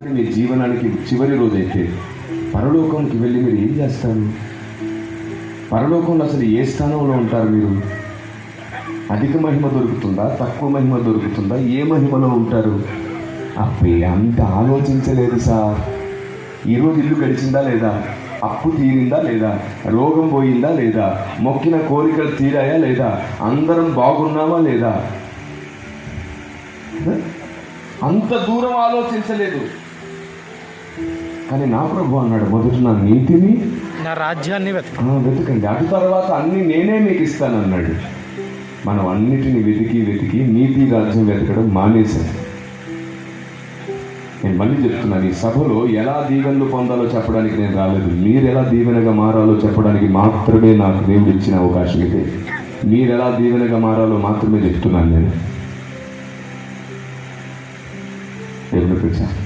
మీ జీవనానికి చివరి రోజైతే పరలోకంకి వెళ్ళి మీరు ఏం చేస్తారు? పరలోకంలో అసలు ఏ స్థానంలో ఉంటారు మీరు? అధిక మహిమ దొరుకుతుందా, తక్కువ మహిమ దొరుకుతుందా, ఏ మహిమలో ఉంటారు? అబ్బే, అంత ఆలోచించలేదు సార్. ఈరోజు ఇల్లు గడిచిందా లేదా, అప్పు తీరిందా లేదా, రోగం పోయిందా లేదా, మొక్కిన కోరికలు తీరాయా లేదా, అందరం బాగున్నామా లేదా, అంత దూరం ఆలోచించలేదు. కానీ నా ప్రభు అన్నాడు, మొదట నా నీతిని, నా రాజ్యాన్ని వెతకండి, అటు తర్వాత అన్ని నేనే మీకు ఇస్తానన్నాడు. మనం అన్నిటిని వెతికి నీతి రాజ్యం వెతకడం మానేశాం. నేను మళ్ళీ చెప్తున్నాను, ఈ సభలో ఎలా దీవెనలు పొందాలో చెప్పడానికి నేను రాలేదు. మీరు ఎలా దీవెనగా మారాలో చెప్పడానికి మాత్రమే నాకు దేవుడు ఇచ్చిన అవకాశం ఇది. మీరు ఎలా దీవెనగా మారాలో మాత్రమే చెప్తున్నాను నేను. దేవుని పిలిచాను.